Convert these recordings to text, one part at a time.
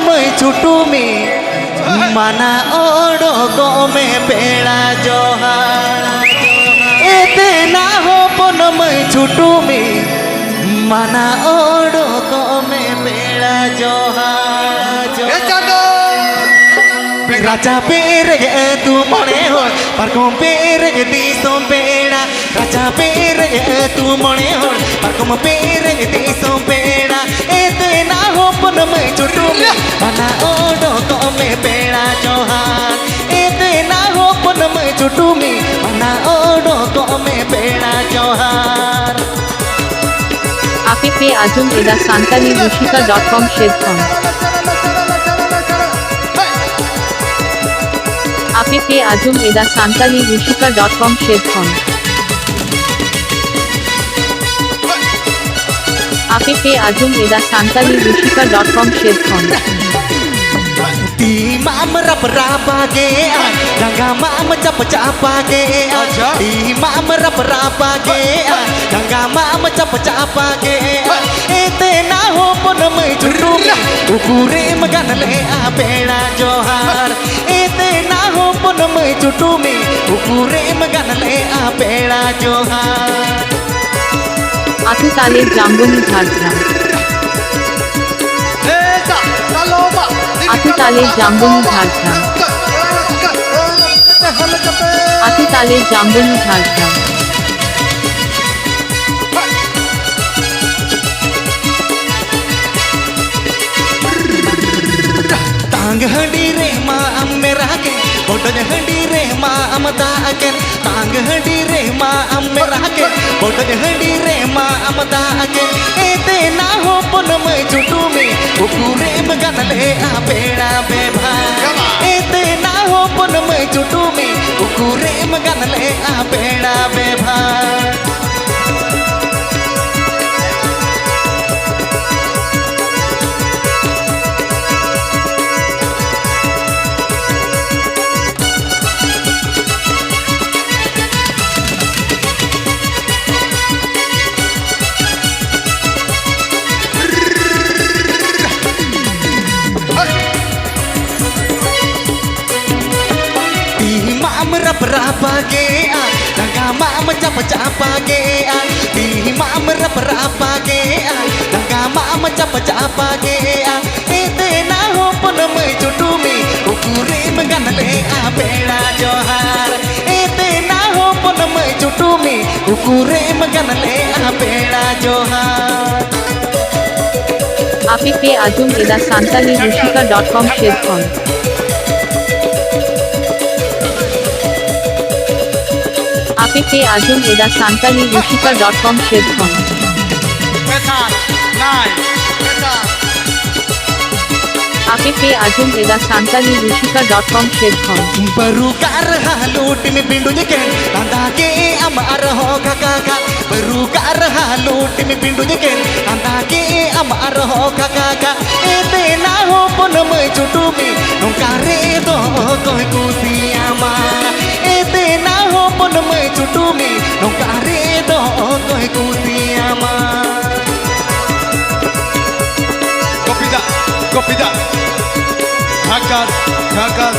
मैं छुटू में माना ओडो को में पेड़ा जोहार एते ना हो पन मैं छुटू में माना ओडो को में पेड़ा जोहार राजा पेर तू मणे हो परकुम पेर दिसो पेड़ा राजा पेर तू मणे हो परकुम पेर दिसो पेड़ा एते ना हो पन मैं छुटू में माना ओडो को में पेड़ा जोहार एते ना हो पन मैं छुटू में माना ओडो को में पेड़ा जोहार আপনি পে আজম এদা সান্তালি রুশিকা.com শেরফন আপনি পে আজম এদা সান্তালি রুশিকা.com শেরফন আপনি পে আজম এদা সান্তালি রুশিকা.com শেরফন ती माम रप रापा गे गंगा माम चप चापा गे ती माम रप रापा गे गंगा माम चप चापा गे एते ना हो पन मैं छुटू उकुरे मगन ले आ पेड़ा जोहार एते ना हो पन मैं छुटू में उकुरे मगन ले आ पेड़ा जोहार আতু তালে জাম্বনি ঝাড়গ্রাম আতু তালে জাম্বনি ঝাড়গ্রাম আতু তালে জাম্বনি ঝাড়গ্রাম तांग हंडी रे माँ अम्मे राके बोटो हंडी रे माँ अमता अकेन तांग हंडी रे माँ अम्मे राके बोटो हंडी रे माँ अमता अकेन एते ना हो पन मैं छुटू में उकुरे मगन ले आ पेड़ा बेभा एते ना हो पन मैं छुटू में उकुरे मगन ले आ पेड़ा बेभा माम रप रापा गे गंगा माम चप चापा गे ती माम रप रापा गे गंगा माम चप चापा गे एते ना हो पन मैं छुटू में उकुरे मगन ले आ पेड़ा जोहार एते ना हो पन मैं छुटू में उकुरे मगन ले आ पेड़ा जोहार আপনি পে আজম এদা সান্তালি রুশিকা.com শেরফন আপনি পে আজম এদা সান্তালি রুশিকা.com শেরফন আপনি পে আজম এদা সান্তালি রুশিকা.com শেরফন बरू कार हालूट में बिंडू के अंधा के अमार हो काका बरू कार हालूट में बिंडू के अंधा के अमार हो काका एते ना हो पन मैं छुटू में नौकारे दो कोई कुसिया मार एते ना हो पन मैं छुटू में नौकारे दो कोई कुसिया मार Kopida Hakat Hakat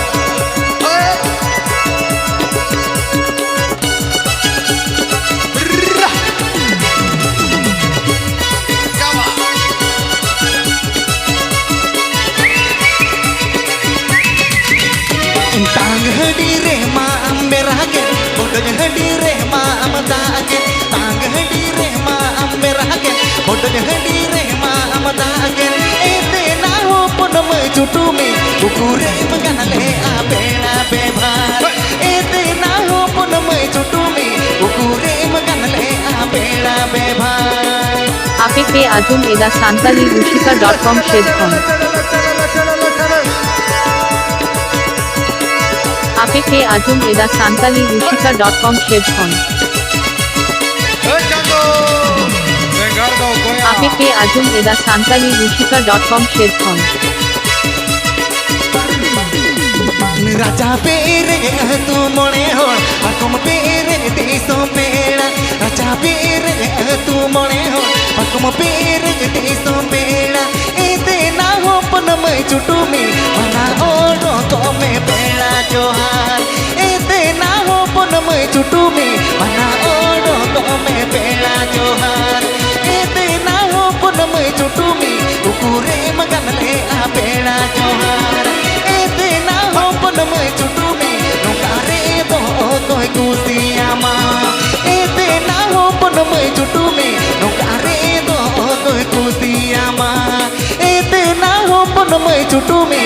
तांग हंडी रे माँ अम्बे राके बोटो हंडी रे माँ अमता के तांग हंडी रे माँ अम्बे राके बोटो हंडी रे माँ अमता के एते ना हो पन मैं छुटू में उकुरे मगन ले आ पेड़ा बेभार एते ना हो पन मैं छुटू में उकुरे मगन ले आ पेड़ा बेभार আপনি পে আজম এদা সান্তালি রুশিকা.com শেরফন আপনি পে আজম এদা সান্তালি রুশিকা.com শেরফন আপনি পে আজম এদা সান্তালি রুশিকা.com শেরফন राजा पेरे तू मणे हो परकुम पेरे दिसो पेड़ा राजा पेरे तू मणे हो परकुम पेरे दिसो पेड़ा एते ना हो पन मैं चुटुमी mana odoko me pela johar ete na hopon me चुटुमी mana odoko me pela johar ete na hopon me चुटुमी ukure magan le a pela johar ete na hopon me चुटुमी nokare do toy kusiama ete na hopon me चुटुमी nokare do toy kusiama ete na hopon me चुटुमी